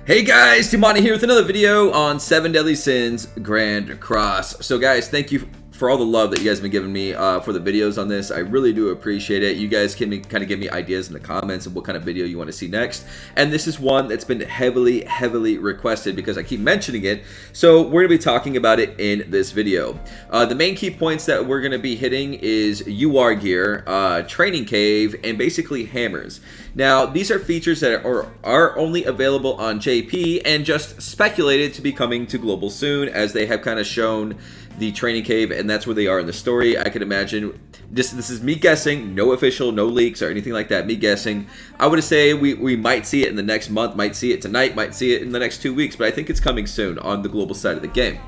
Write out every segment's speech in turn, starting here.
Hey guys, Dmonty here with another video on 7 Deadly Sins Grand Cross. So guys, thank you for all the love that you guys have been giving me for the videos on this. I really do appreciate it. You guys can kind of give me ideas in the comments of what kind of video you want to see next. And this is one that's been heavily requested because I keep mentioning it. So we're going to be talking about it in this video. The main key points that we're going to be hitting is UR gear, training cave, and basically hammers. Now, these are features that are only available on JP and just speculated to be coming to global soon, as they have kind of shown the training cave, and that's where they are in the story. I can imagine this is me guessing, no official, no leaks or anything like that, me guessing. I would say we might see it in the next month, might see it tonight, might see it in the next 2 weeks, but I think it's coming soon on the global side of the game.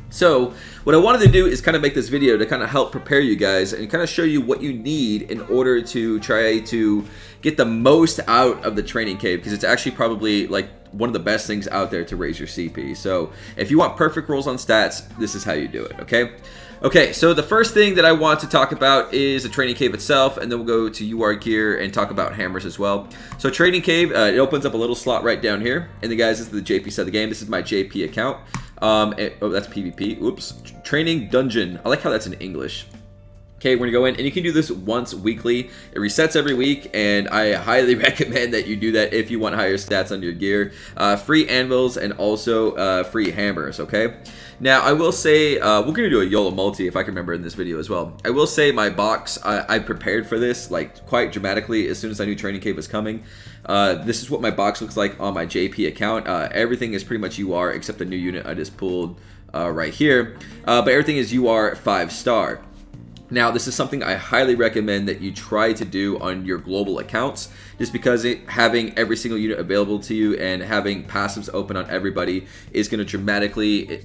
So what I wanted to do is kind of make this video to kind of help prepare you guys and kind of show you what you need in order to try to get the most out of the training cave, because it's actually probably like one of the best things out there to raise your CP. So if you want perfect rolls on stats, this is how you do it, okay? Okay, so the first thing that I want to talk about is the training cave itself, and then we'll go to UR gear and talk about hammers as well. So training cave, it opens up a little slot right down here. And then guys, this is the JP side of the game. This is my JP account. Oh, that's PvP. Oops. Training dungeon. I like how that's in English. Okay, we're gonna go in, and you can do this once weekly. It resets every week, and I highly recommend that you do that if you want higher stats on your gear. Free anvils and also free hammers, okay? Now, I will say, we're gonna do a YOLO multi if I can remember in this video as well. I will say my box, I prepared for this like quite dramatically as soon as I knew training cave was coming. This is what my box looks like on my JP account. Everything is pretty much UR except the new unit I just pulled right here. But everything is UR 5-star. Now, this is something I highly recommend that you try to do on your global accounts, just because having every single unit available to you and having passives open on everybody is going to dramatically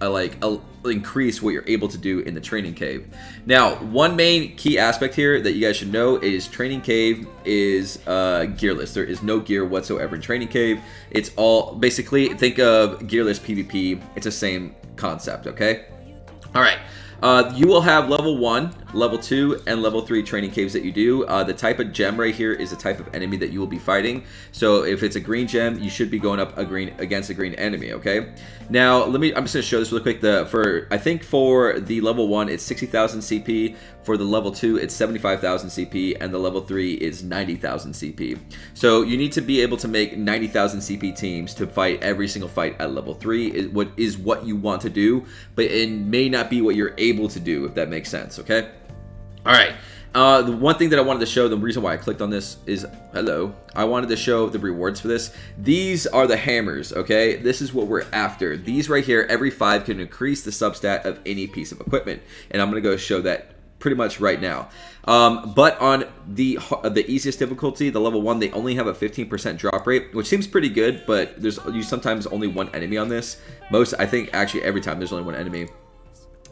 increase what you're able to do in the training cave. Now, one main key aspect here that you guys should know is training cave is gearless. There is no gear whatsoever in training cave. It's all basically, think of gearless PvP. It's the same concept, okay? All right. You will have level 1, level 2, and level 3 training caves that you do. The type of gem right here is the type of enemy that you will be fighting. So if it's a green gem, you should be going up against a green enemy, okay? Now, I'm just going to show this real quick. I think for the level 1, it's 60,000 CP. For the level 2, it's 75,000 CP, and the level 3 is 90,000 CP. So you need to be able to make 90,000 CP teams to fight every single fight at level 3 is what you want to do, but it may not be what you're able to do, if that makes sense, okay? All right. The one thing that I wanted to show, the reason why I clicked on this is, I wanted to show the rewards for this. These are the hammers, okay? This is what we're after. These right here, every 5 can increase the substat of any piece of equipment, and I'm going to go show that pretty much right now. But on the easiest difficulty, the level 1, they only have a 15% drop rate, which seems pretty good, but there's sometimes only one enemy on this. I think actually every time there's only one enemy.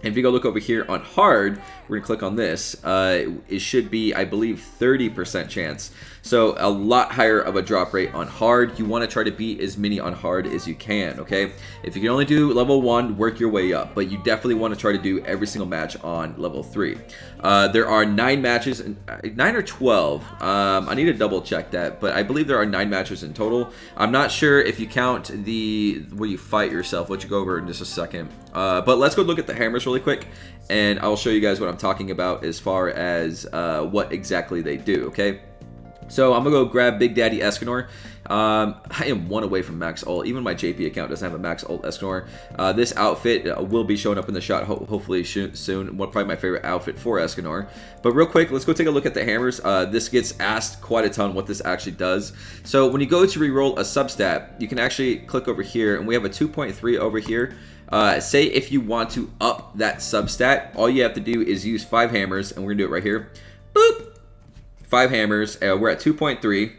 And if you go look over here on hard, we're gonna click on this. It should be, I believe, 30% chance. So a lot higher of a drop rate on hard. You want to try to beat as many on hard as you can, okay? If you can only do level 1, work your way up, but you definitely want to try to do every single match on level 3. There are 9 matches, 9 or 12. I need to double check that, but I believe there are 9 matches in total. I'm not sure if you count where you fight yourself, which you go over in just a second. But let's go look at the hammers really quick, and I'll show you guys what I'm talking about as far as what exactly they do, okay? So I'm gonna go grab Big Daddy Escanor. I am 1 away from max ult. Even my JP account doesn't have a max ult Escanor. This outfit will be showing up in the shot hopefully soon. Probably my favorite outfit for Escanor. But real quick, let's go take a look at the hammers. This gets asked quite a ton what this actually does. So when you go to reroll a substat, you can actually click over here, and we have a 2.3 over here. Say if you want to up that substat, all you have to do is use 5 hammers, and we're gonna do it right here. Boop! 5 hammers. We're at 2.3.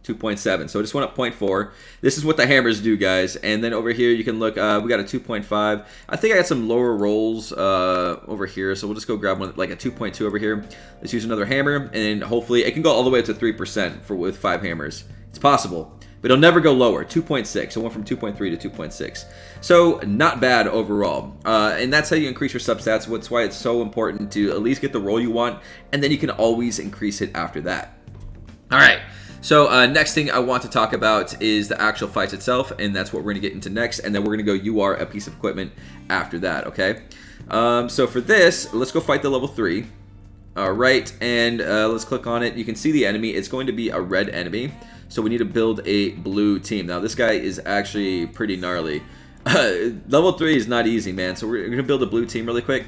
2.7. So it just went up 0.4. This is what the hammers do, guys. And then over here you can look, we got a 2.5. I think I got some lower rolls over here, so we'll just go grab one like a 2.2 over here. Let's use another hammer, and hopefully it can go all the way up to 3% with 5 hammers. It's possible, but it'll never go lower. 2.6. So it went from 2.3 to 2.6. So not bad overall. And that's how you increase your substats. That's why it's so important to at least get the roll you want, and then you can always increase it after that. All right. So next thing I want to talk about is the actual fights itself, and that's what we're going to get into next, and then we're going to go UR a piece of equipment after that, okay? So for this, let's go fight the level 3. Alright, and let's click on it. You can see the enemy. It's going to be a red enemy, so we need to build a blue team. Now this guy is actually pretty gnarly. Level 3 is not easy, man, so we're going to build a blue team really quick.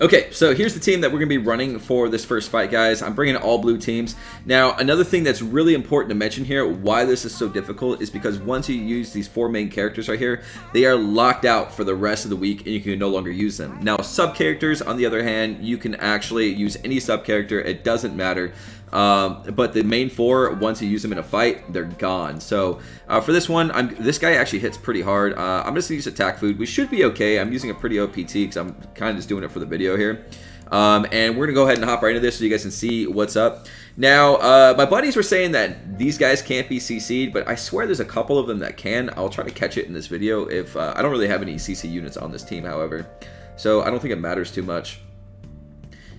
Okay, so here's the team that we're going to be running for this first fight, guys. I'm bringing all blue teams. Now, another thing that's really important to mention here, why this is so difficult, is because once you use these 4 main characters right here, they are locked out for the rest of the week, and you can no longer use them. Now, sub-characters, on the other hand, you can actually use any sub-character. It doesn't matter. But the main 4, once you use them in a fight, they're gone. So for this one, this guy actually hits pretty hard. I'm just going to use attack food. We should be okay. I'm using a pretty OPT because I'm kind of just doing it for the video here. And we're going to go ahead and hop right into this so you guys can see what's up. Now, my buddies were saying that these guys can't be CC'd, but I swear there's a couple of them that can. I'll try to catch it in this video. If I don't really have any CC units on this team, however. So I don't think it matters too much.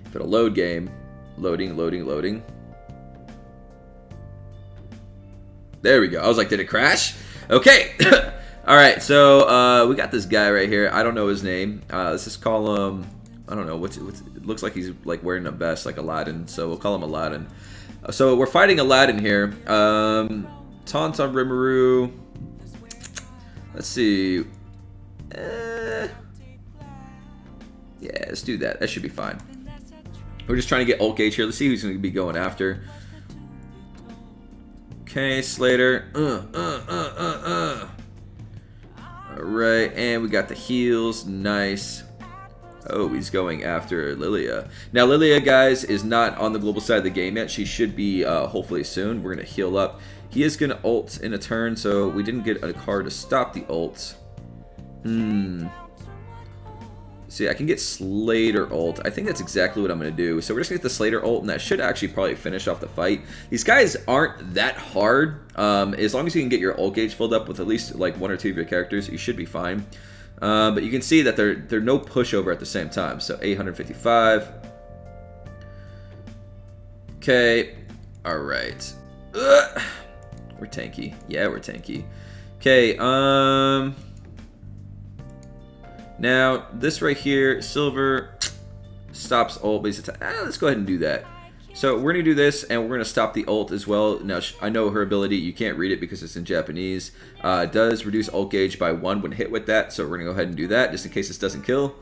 If it'll load game. Loading, loading, loading. There we go. I was like, did it crash? Okay. All right. So we got this guy right here. I don't know his name. Let's just call him. I don't know. It looks like he's like wearing a vest like Aladdin. So we'll call him Aladdin. So we're fighting Aladdin here. Taunts on Rimuru. Let's see. Yeah, let's do that. That should be fine. We're just trying to get ult gauge here. Let's see who's going to be going after. Okay, Slater. Alright, and we got the heals. Nice. Oh, he's going after Lilia. Now, Lilia, guys, is not on the global side of the game yet. She should be hopefully soon. We're going to heal up. He is going to ult in a turn, so we didn't get a card to stop the ult. See, I can get Slater ult. I think that's exactly what I'm going to do. So we're just going to get the Slater ult, and that should actually probably finish off the fight. These guys aren't that hard. As long as you can get your ult gauge filled up with at least like 1 or 2 of your characters, you should be fine. But you can see that they're no pushover at the same time. So 855. Okay. All right. We're tanky. Yeah, we're tanky. Okay. Now, this right here, Silver stops ult, but let's go ahead and do that. So we're going to do this, and we're going to stop the ult as well. Now, I know her ability, you can't read it because it's in Japanese. It does reduce ult gauge by 1 when hit with that, so we're going to go ahead and do that, just in case this doesn't kill.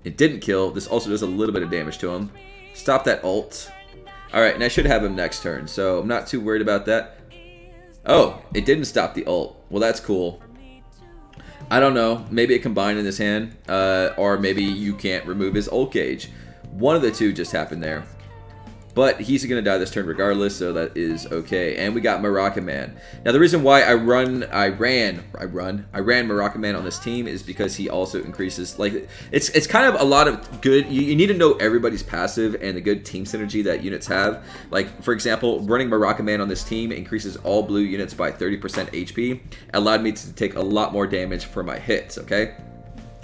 It didn't kill. This also does a little bit of damage to him. Stop that ult. Alright, and I should have him next turn, so I'm not too worried about that. Oh, it didn't stop the ult. Well, that's cool. I don't know. Maybe it combined in his hand, or maybe you can't remove his ult gauge. One of the two just happened there. But he's going to die this turn regardless, so that is okay. And we got Moroccan Man. Now, the reason why I ran Moroccan Man on this team is because he also increases, like, it's kind of a lot of good, you need to know everybody's passive and the good team synergy that units have. Like, for example, running Moroccan Man on this team increases all blue units by 30% HP. Allowed me to take a lot more damage for my hits, okay?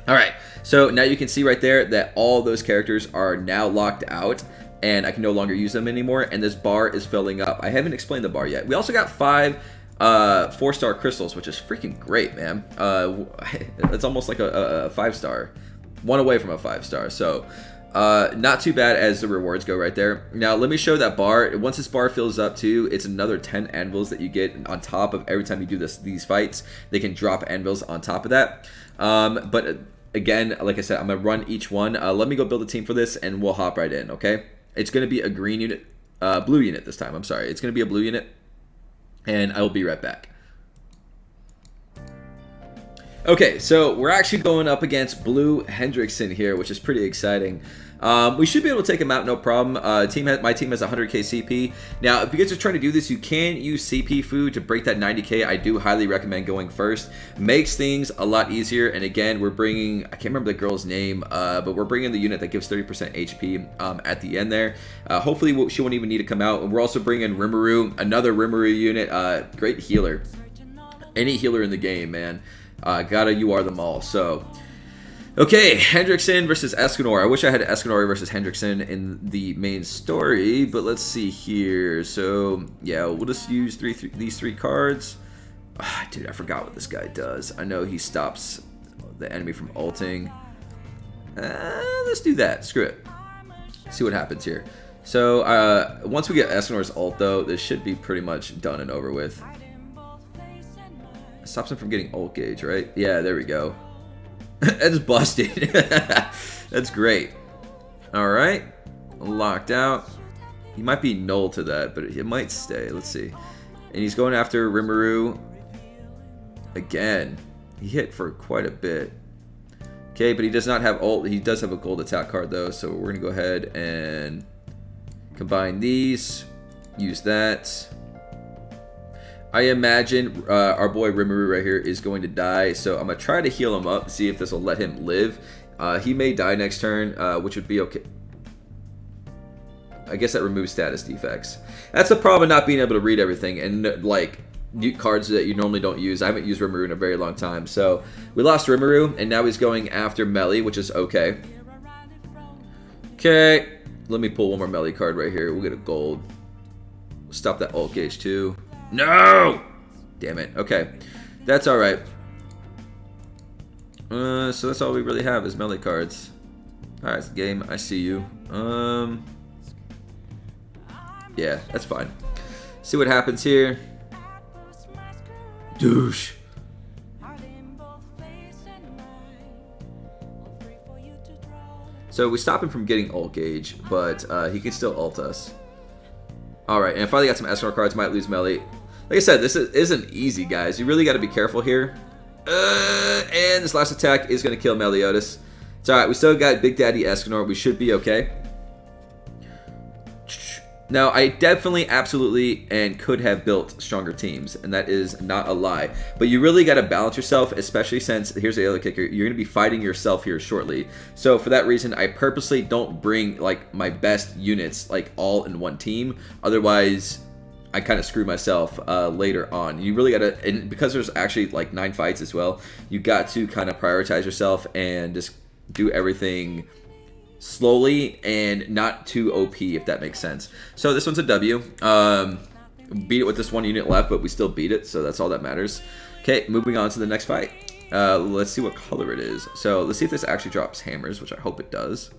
Alright, so now you can see right there that all those characters are now locked out, and I can no longer use them anymore, and this bar is filling up. I haven't explained the bar yet. We also got 5 4-star crystals, which is freaking great, man. It's almost like a 5-star. 1 away from a 5-star, so not too bad as the rewards go right there. Now, let me show that bar. Once this bar fills up too, it's another 10 anvils that you get on top of every time you do these fights. They can drop anvils on top of that. But again, like I said, I'm going to run each one. Let me go build a team for this, and we'll hop right in, okay? It's going to be a green unit, blue unit this time. I'm sorry. It's going to be a blue unit, and I will be right back. Okay, so we're actually going up against Blue Hendrickson here, which is pretty exciting. We should be able to take him out, no problem. My team has 100k CP. Now, if you guys are trying to do this, you can use CP food to break that 90k. I do highly recommend going first. Makes things a lot easier. And again, we're bringing, I can't remember the girl's name, but we're bringing the unit that gives 30% HP at the end there. Hopefully, she won't even need to come out. And we're also bringing Rimuru, another Rimuru unit. Great healer. Any healer in the game, man. Gotta UR them all. So Okay, Hendrickson versus Escanor. I wish I had Escanor versus Hendrickson in the main story, but let's see here. So, yeah, we'll just use these three cards. Dude, I forgot what this guy does. I know he stops the enemy from ulting. Let's do that. Screw it. See what happens here. So, once we get Escanor's ult, though, this should be pretty much done and over with. Stops him from getting ult gauge, right? Yeah, there we go. That's busted. That's great. Alright. Locked out. He might be null to that, but it might stay. Let's see. And he's going after Rimuru. Again. He hit for quite a bit. Okay, but he does not have ult. He does have a gold attack card, though. So we're going to go ahead and combine these. Use that. I imagine our boy Rimuru right here is going to die, so I'm going to try to heal him up, see if this will let him live. He may die next turn, which would be okay. I guess that removes status defects. That's the problem of not being able to read everything, and like cards that you normally don't use. I haven't used Rimuru in a very long time, so we lost Rimuru, and now he's going after Melee, which is okay. Okay, let me pull one more Melee card right here. We'll get a gold. Stop that ult gauge too. No! Damn it. Okay. That's alright. So that's all we really have is melee cards. Alright, game. I see you. Yeah, that's fine. See what happens here. Douche. So we stop him from getting ult gauge, but he can still ult us. Alright, and I finally got some Escanor cards. Might lose melee. Like I said, this isn't easy, guys. You really got to be careful here. And this last attack is going to kill Meliodas. It's alright. We still got Big Daddy Escanor. We should be okay. Now, I definitely, absolutely, and could have built stronger teams, and that is not a lie. But you really got to balance yourself, especially since, here's the other kicker, you're going to be fighting yourself here shortly. So for that reason, I purposely don't bring like my best units like all in one team. Otherwise, I kind of screw myself later on. You really got to, and because there's actually like 9 fights as well, you got to kind of prioritize yourself and just do everything slowly and not too OP, if that makes sense. So this one's a W. Beat it with this one unit left, but we still beat it, so that's all that matters. Okay, moving on to the next fight. Let's see what color it is. So let's see if this actually drops hammers, which I hope it does.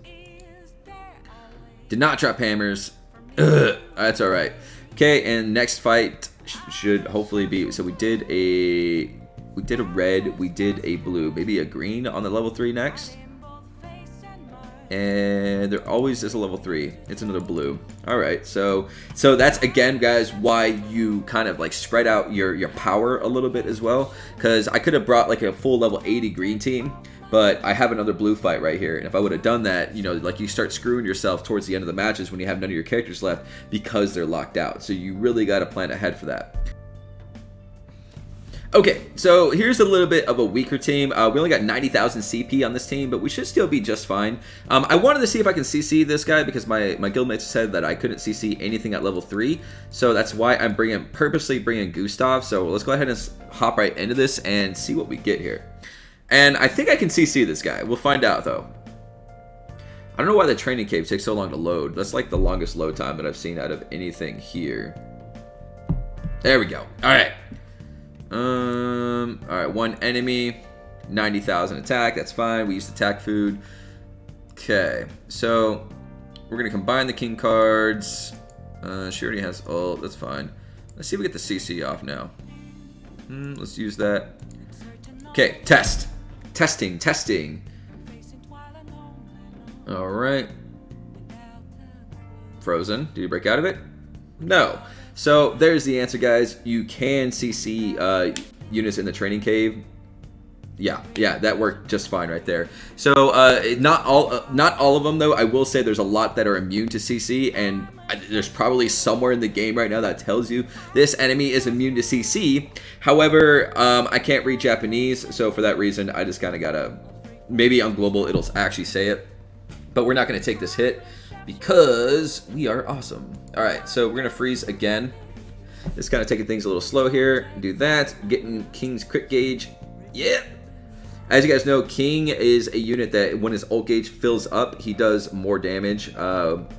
Did not drop hammers. Ugh, that's all right. Okay, and next fight should hopefully be. So we did a red, we did a blue, maybe a green on the level 3 next. And there always is a level 3. It's another blue. All right, so that's again, guys, why you kind of like spread out your power a little bit as well. Because I could have brought like a full level 80 green team, but I have another blue fight right here. And if I would have done that, you know, like you start screwing yourself towards the end of the matches when you have none of your characters left because they're locked out. So you really got to plan ahead for that. Okay, so here's a little bit of a weaker team. We only got 90,000 CP on this team, but we should still be just fine. I wanted to see if I can CC this guy because my guildmates said that I couldn't CC anything at level 3. So that's why I'm purposely bringing Gustav. So let's go ahead and hop right into this and see what we get here. And I think I can CC this guy. We'll find out, though. I don't know why the training cave takes so long to load. That's like the longest load time that I've seen out of anything here. There we go. All right. All right, one enemy, 90,000 attack. That's fine. We used attack food. Okay, so we're gonna combine the king cards. She already has ult. That's fine. Let's see if we get the CC off now. Let's use that. Okay, testing. All right. Frozen. Did you break out of it? No. So there's the answer, guys. You can CC units in the training cave. Yeah, that worked just fine right there. So not all of them, though. I will say there's a lot that are immune to CC, and there's probably somewhere in the game right now that tells you this enemy is immune to CC. However, I can't read Japanese, so for that reason, I just kind of gotta, maybe on global it'll actually say it, but we're not gonna take this hit because we are awesome. All right, so we're gonna freeze again. Just kind of taking things a little slow here. Do that. Getting King's crit gauge. Yeah. As you guys know, King is a unit that when his ult gauge fills up, he does more damage,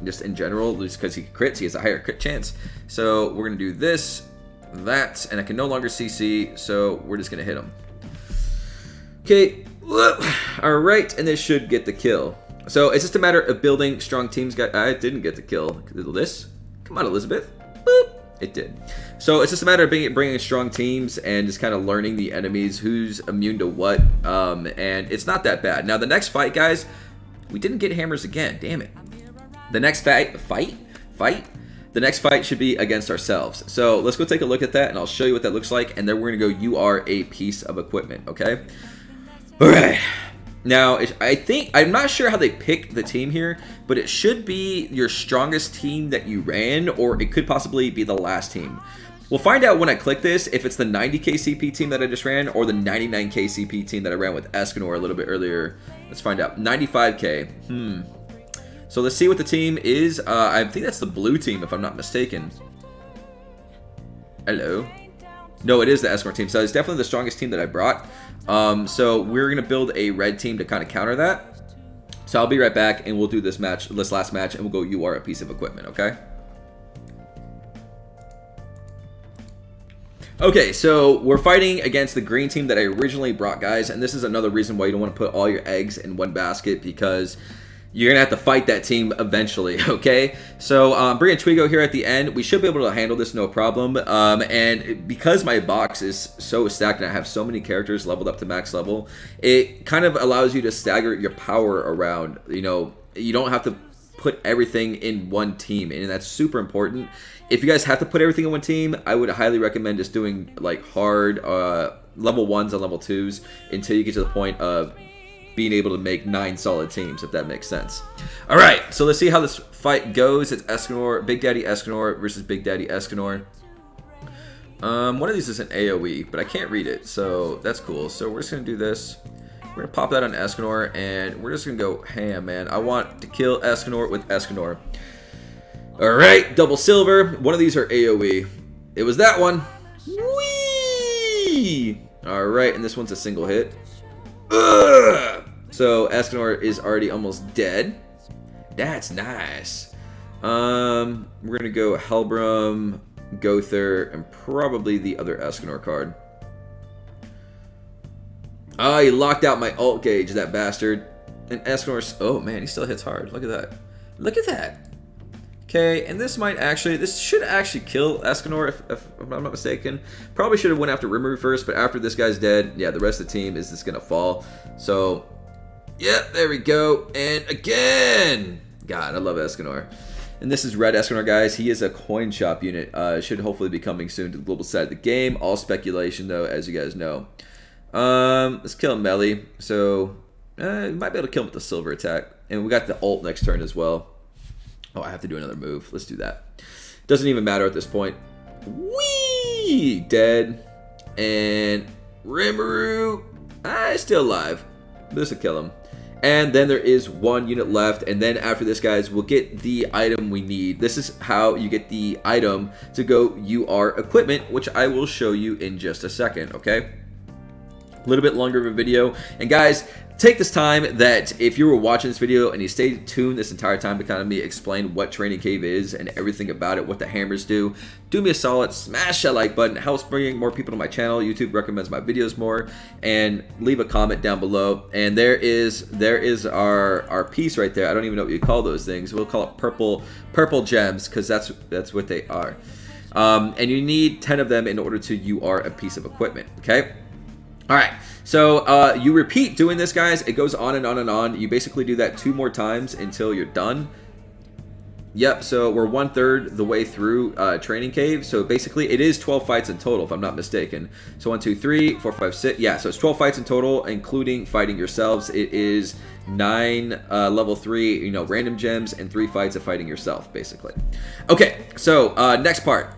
just in general, just because he crits, he has a higher crit chance. So we're going to do this, that, and I can no longer CC, so we're just going to hit him. Okay, alright, and this should get the kill. So it's just a matter of building strong teams. I didn't get the kill. This? Come on, Elizabeth. Boop. It did. So it's just a matter of bringing strong teams and just kind of learning the enemies, who's immune to what, and it's not that bad. Now, the next fight, guys, we didn't get hammers again. Damn it. The next fight? The next fight should be against ourselves. So let's go take a look at that, and I'll show you what that looks like, and then we're going to go, you are a piece of equipment, okay? All right. Now, I'm not sure how they pick the team here, but it should be your strongest team that you ran, or it could possibly be the last team. We'll find out when I click this if it's the 90k CP team that I just ran or the 99k CP team that I ran with Escanor a little bit earlier. Let's find out. 95k. So let's see what the team is. I think that's the blue team, if I'm not mistaken. Hello. No, it is the Escanor team. So it's definitely the strongest team that I brought. So we're going to build a red team to kind of counter that. So I'll be right back, and we'll do this last match, and we'll go, you are a piece of equipment, okay? Okay, so we're fighting against the green team that I originally brought, guys, and this is another reason why you don't want to put all your eggs in one basket, because you're going to have to fight that team eventually, okay? So, bringing Twigo here at the end, we should be able to handle this no problem. And because my box is so stacked and I have so many characters leveled up to max level, it kind of allows you to stagger your power around. You know, you don't have to put everything in one team, and that's super important. If you guys have to put everything in one team, I would highly recommend just doing, like, hard level 1s and level 2s until you get to the point of being able to make 9 solid teams, if that makes sense. All right, so let's see how this fight goes. It's Escanor, Big Daddy Escanor versus Big Daddy Escanor. One of these is an AoE, but I can't read it, so that's cool. So we're just gonna do this. We're gonna pop that on Escanor, and we're just gonna go ham, man. I want to kill Escanor with Escanor. All right, double silver. One of these are AoE. It was that one. Whee! All right, and this one's a single hit. Ugh! So Escanor is already almost dead. That's nice. We're gonna go Helbram, Gother, and probably the other Escanor card. Oh, he locked out my ult gauge, that bastard. And Escanor's, oh man, he still hits hard. Look at that. Look at that. Okay, and this should actually kill Escanor if I'm not mistaken. Probably should have went after Rimuru first, but after this guy's dead, yeah, the rest of the team is just gonna fall. So, yeah, there we go. And again, God, I love Escanor. And this is red Escanor, guys. He is a coin shop unit. Should hopefully be coming soon to the global side of the game. All speculation, though, as you guys know. Let's kill him melee. So, might be able to kill him with the silver attack. And we got the ult next turn as well. Oh, I have to do another move. Let's do that. Doesn't even matter at this point. Whee! Dead. And Rimuru. Still alive. This will kill him. And then there is one unit left. And then after this, guys, we'll get the item we need. This is how you get the item to go UR equipment, which I will show you in just a second, okay? A little bit longer of a video. And guys, take this time that if you were watching this video and you stayed tuned this entire time to kind of me explain what Training Cave is and everything about it, what the hammers do me a solid, smash that like button. It helps bring more people to my channel. YouTube recommends my videos more, and leave a comment down below. And there is our piece right there. I don't even know what you call those things. We'll call it purple gems, because that's what they are. And you need 10 of them in order to UR a piece of equipment, okay? All right, so you repeat doing this, guys. It goes on and on and on. You basically do that 2 more times until you're done. Yep, so we're 1/3 the way through Training Cave. So basically it is 12 fights in total, if I'm not mistaken. So 1, 2, 3, 4, 5, 6. Yeah, so it's 12 fights in total, including fighting yourselves. It is 9 level 3, random gems, and 3 fights of fighting yourself, basically. Okay, so next part.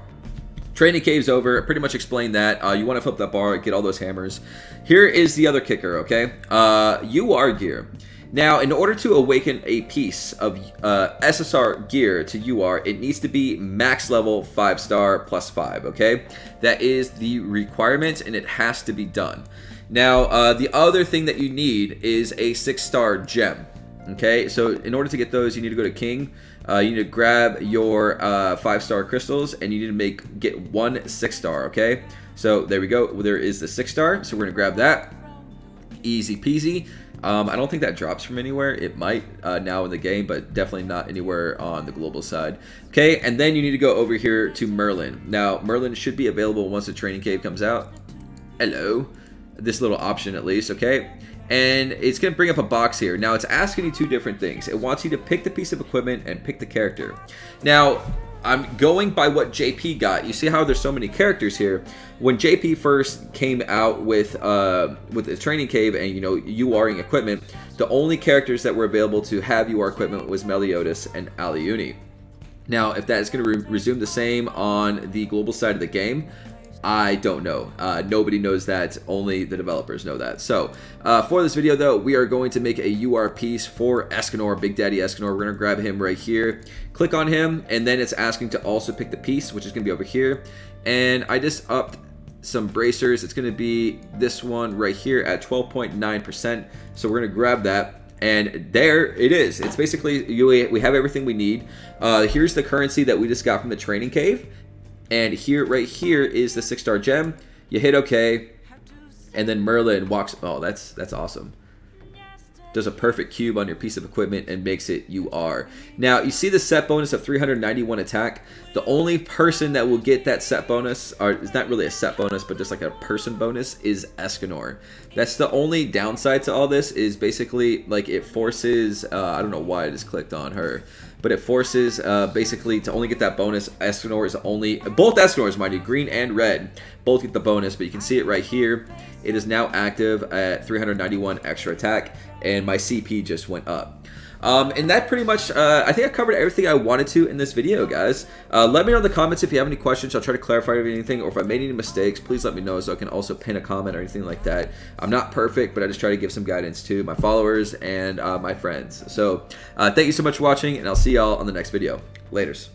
Training Cave's over. Pretty much explained that. You want to flip that bar, get all those hammers. Here is the other kicker, okay? UR gear. Now, in order to awaken a piece of SSR gear to UR, it needs to be max level 5-star plus 5, okay? That is the requirement, and it has to be done. Now, the other thing that you need is a 6-star gem, okay? So in order to get those, you need to go to King. You need to grab your 5-star crystals, and you need to get one 6-star, okay? So there we go. There is the 6-star, so we're going to grab that. Easy peasy. I don't think that drops from anywhere. It might now in the game, but definitely not anywhere on the global side. Okay, and then you need to go over here to Merlin. Now, Merlin should be available once the training cave comes out. Hello. This little option at least, okay? And it's going to bring up a box here. Now, it's asking you two different things. It wants you to pick the piece of equipment and pick the character. Now, I'm going by what JP got. You see how there's so many characters here. When JP first came out with the training cave and, you know, URing equipment, the only characters that were available to have UR equipment was Meliodas and Aliuni. Now, if that is going to resume the same on the global side of the game, I don't know. Nobody knows that. Only the developers know that. So, for this video, though, we are going to make a UR piece for Escanor, Big Daddy Escanor. We're going to grab him right here. Click on him, and then it's asking to also pick the piece, which is going to be over here. And I just upped some bracers. It's going to be this one right here at 12.9%. So we're going to grab that. And there it is. It's basically, we have everything we need. Here's the currency that we just got from the training cave. And here, right here, is the 6-star gem. You hit OK, and then Merlin walks. Oh, that's awesome. Does a perfect cube on your piece of equipment and makes it UR. Now, you see the set bonus of 391 attack. The only person that will get that set bonus, or it's not really a set bonus, but just like a person bonus, is Escanor. That's the only downside to all this, is basically like it forces, I don't know why I just clicked on her, but it forces basically to only get that bonus. Escanor is only, both Escanors, mind you, green and red, both get the bonus, but you can see it right here. It is now active at 391 extra attack, and my CP just went up. And that pretty much, I think I covered everything I wanted to in this video, guys. Let me know in the comments if you have any questions. I'll try to clarify anything, or if I made any mistakes, please let me know so I can also pin a comment or anything like that. I'm not perfect, but I just try to give some guidance to my followers and my friends. So thank you so much for watching, and I'll see y'all on the next video. Laters.